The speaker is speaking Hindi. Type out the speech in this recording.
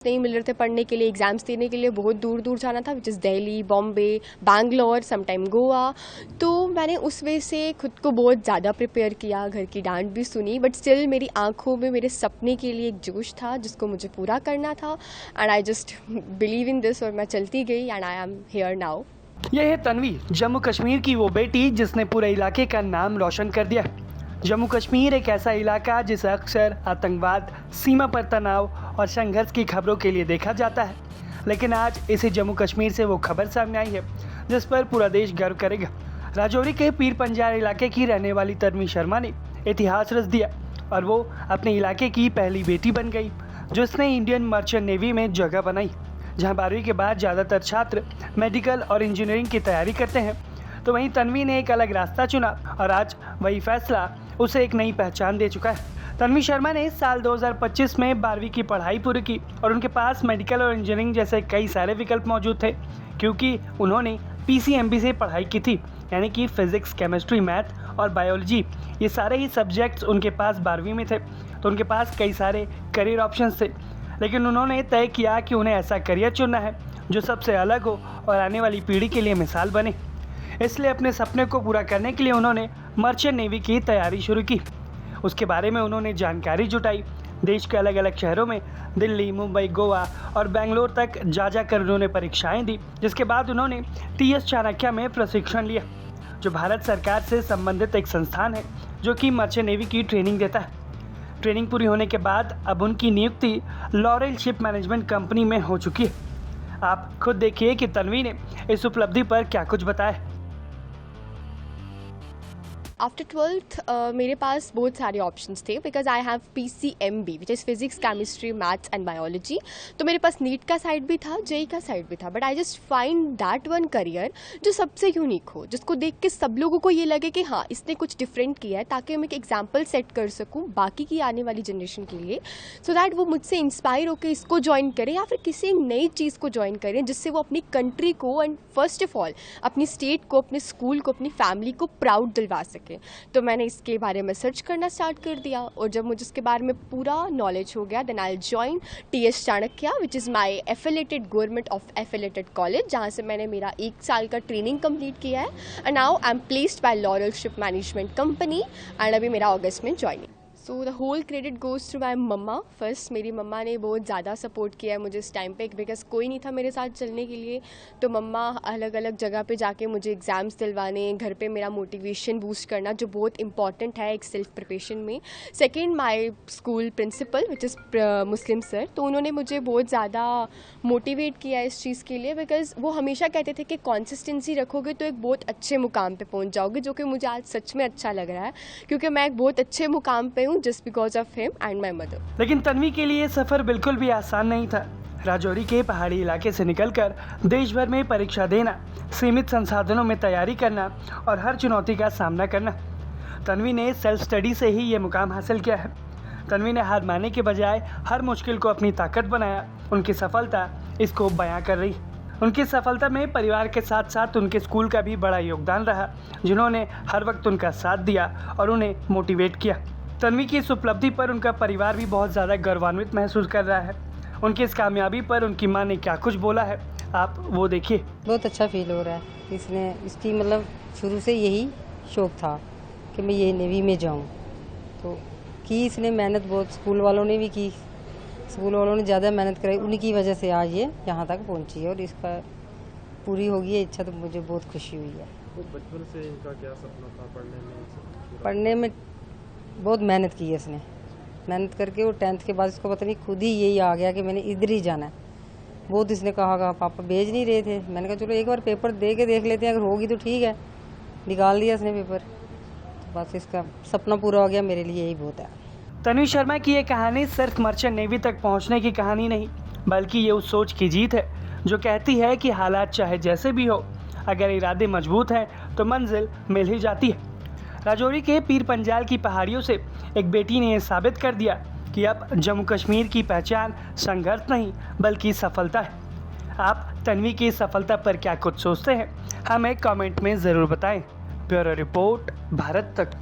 नहीं मिल रहे थे पढ़ने के लिए, एग्ज़ाम्स देने के लिए बहुत दूर दूर जाना था, which is Delhi, Bombay, Bangalore, sometime Goa. तो मैंने उस वजह से खुद को बहुत ज़्यादा प्रिपेयर किया, घर की डांट भी सुनी, बट स्टिल मेरी आंखों में मेरे सपने के लिए एक जोश था जिसको मुझे पूरा करना था। And I just believe in this और मैं चलती गई and I am here now. यह है तन्वी, जम्मू कश्मीर की वो बेटी जिसने पूरे इलाके का नाम रोशन कर दिया। जम्मू कश्मीर एक ऐसा इलाका जिसे अक्सर आतंकवाद, सीमा पर तनाव और संघर्ष की खबरों के लिए देखा जाता है, लेकिन आज इसी जम्मू कश्मीर से वो खबर सामने आई है जिस पर पूरा देश गर्व करेगा। राजौरी के पीर पंजाल इलाके की रहने वाली तन्वी शर्मा ने इतिहास रच दिया और वो अपने इलाके की पहली बेटी बन गई जिसने इंडियन मर्चेंट नेवी में जगह बनाई, जहां 12वीं के बाद ज़्यादातर छात्र मेडिकल और इंजीनियरिंग की तैयारी करते हैं। तो वहीं तन्वी ने एक अलग रास्ता चुना और आज वही फैसला उसे एक नई पहचान दे चुका है। तन्वी शर्मा ने साल 2025 में 12वीं की पढ़ाई पूरी की और उनके पास मेडिकल और इंजीनियरिंग जैसे कई सारे विकल्प मौजूद थे, क्योंकि उन्होंने PCMB से पढ़ाई की थी, यानी कि फिजिक्स, केमिस्ट्री, मैथ और बायोलॉजी। ये सारे ही सब्जेक्ट्स उनके पास 12वीं में थे, तो उनके पास कई सारे करियर ऑप्शंस थे, लेकिन उन्होंने तय किया कि उन्हें ऐसा करियर चुनना है जो सबसे अलग हो और आने वाली पीढ़ी के लिए मिसाल बने। इसलिए अपने सपने को पूरा करने के लिए उन्होंने मर्चेंट नेवी की तैयारी शुरू की। उसके बारे में उन्होंने जानकारी जुटाई। देश के अलग अलग शहरों में दिल्ली, मुंबई, गोवा और बेंगलोर तक जा कर उन्होंने परीक्षाएं दी, जिसके बाद उन्होंने TS चाणक्य में प्रशिक्षण लिया, जो भारत सरकार से संबंधित एक संस्थान है जो कि मर्चेंट नेवी की ट्रेनिंग देता है। ट्रेनिंग पूरी होने के बाद अब उनकी नियुक्ति लॉरेल शिप मैनेजमेंट कंपनी में हो चुकी है। आप खुद देखिए कि तन्वी ने इस उपलब्धि पर क्या कुछ बताया। आफ्टर 12th मेरे पास बहुत सारे ऑप्शंस थे because I have PCMB which is physics, chemistry, maths and biology. तो मेरे पास नीट का साइड भी था, JEE का साइड भी था, but I just find that one career जो सबसे यूनिक हो, जिसको देख के सब लोगों को ये लगे कि हाँ इसने कुछ डिफरेंट किया है, ताकि मैं एक एग्जाम्पल सेट कर सकूँ बाकी की आने वाली जनरेशन के लिए, सो दैट वो मुझसे इंस्पायर होकर इसको ज्वाइन करें या फिर किसी नई चीज़ को ज्वाइन करें जिससे वो अपनी कंट्री को एंड फर्स्ट ऑफ ऑल अपनी स्टेट को, अपने स्कूल को, अपनी फैमिली को प्राउड दिलवा सके। तो मैंने इसके बारे में सर्च करना स्टार्ट कर दिया और जब मुझे इसके बारे में पूरा नॉलेज हो गया, then I join TS Chanakya which is my affiliated government of affiliated college, जहाँ से मैंने मेरा 1 साल का ट्रेनिंग कंप्लीट किया है and now I am placed by Laurel Ship Management company and अभी मेरा अगस्त में joining. So the whole credit goes to my mama. First मेरी मम्मा ने बहुत ज़्यादा सपोर्ट किया है मुझे इस टाइम पे, बिकॉज कोई नहीं था मेरे साथ चलने के लिए। तो मम्मा अलग अलग जगह पे जाके मुझे एग्ज़ाम्स दिलवाने, घर पे मेरा मोटिवेशन बूस्ट करना, जो बहुत इंपॉर्टेंट है एक सेल्फ प्रिपरेशन में। Second my school principal which is Muslim sir, तो उन्होंने मुझे बहुत ज़्यादा मोटिवेट किया इस चीज़ के लिए, बिकॉज वो हमेशा कहते थे कि कॉन्सिस्टेंसी रखोगे तो एक बहुत अच्छे मुकाम पे पहुंच जाओगे, जो कि मुझे आज सच में अच्छा लग रहा है, क्योंकि मैं एक बहुत अच्छे मुकाम पे हूँ just because of him and my mother. लेकिन तन्वी के लिए सफ़र बिल्कुल भी आसान नहीं था। राजौरी के पहाड़ी इलाके से निकलकर देश भर में परीक्षा देना, सीमित संसाधनों में तैयारी करना और हर चुनौती का सामना करना। तन्वी ने सेल्फ स्टडी से ही ये मुकाम हासिल किया है। तन्वी ने हार मानने के बजाय हर मुश्किल को अपनी ताकत बनाया। उनकी सफलता इसको बयां कर रही। उनकी सफलता में परिवार के साथ साथ उनके स्कूल का भी बड़ा योगदान रहा, जिन्होंने हर वक्त उनका साथ दिया और उन्हें मोटिवेट किया। तन्वी की इस उपलब्धि पर उनका परिवार भी बहुत ज़्यादा गौरवान्वित महसूस कर रहा है। उनकी इस कामयाबी पर उनकी माँ ने क्या कुछ बोला है, आप वो देखिए। बहुत अच्छा फील हो रहा है। इसकी मतलब शुरू से यही शौक़ था कि मैं ये नेवी में जाऊं, तो की इसने मेहनत बहुत, स्कूल वालों ने भी की, स्कूल वालों ने ज़्यादा मेहनत कराई, उनकी वजह से आज ये यहाँ तक पहुँची है और इसका पूरी होगी ये इच्छा, तो मुझे बहुत खुशी हुई है। तो बचपन से इनका क्या सपना था पढ़ने में बहुत मेहनत की है इसने, मेहनत करके वो 10th के बाद इसको पता नहीं खुद ही यही आ गया कि मैंने इधर ही जाना है। बहुत इसने कहा पापा भेज नहीं रहे थे, मैंने कहा चलो एक बार पेपर दे के देख लेते हैं, अगर होगी तो ठीक है। निकाल दिया इसने पेपर, तो बस इसका सपना पूरा हो गया, मेरे लिए यही बहुत है। तन्वी शर्मा की ये कहानी सिर्फ मर्चेंट नेवी तक पहुंचने की कहानी नहीं, बल्कि ये उस सोच की जीत है जो कहती है कि हालात चाहे जैसे भी हो, अगर इरादे मजबूत हैं तो मंजिल मिल ही जाती है। राजौरी के पीर पंजाल की पहाड़ियों से एक बेटी ने यह साबित कर दिया कि अब जम्मू कश्मीर की पहचान संघर्ष नहीं बल्कि सफलता है। आप तन्वी की सफलता पर क्या कुछ सोचते हैं, हमें कमेंट में ज़रूर बताएं। ब्यूरो रिपोर्ट, भारत तक।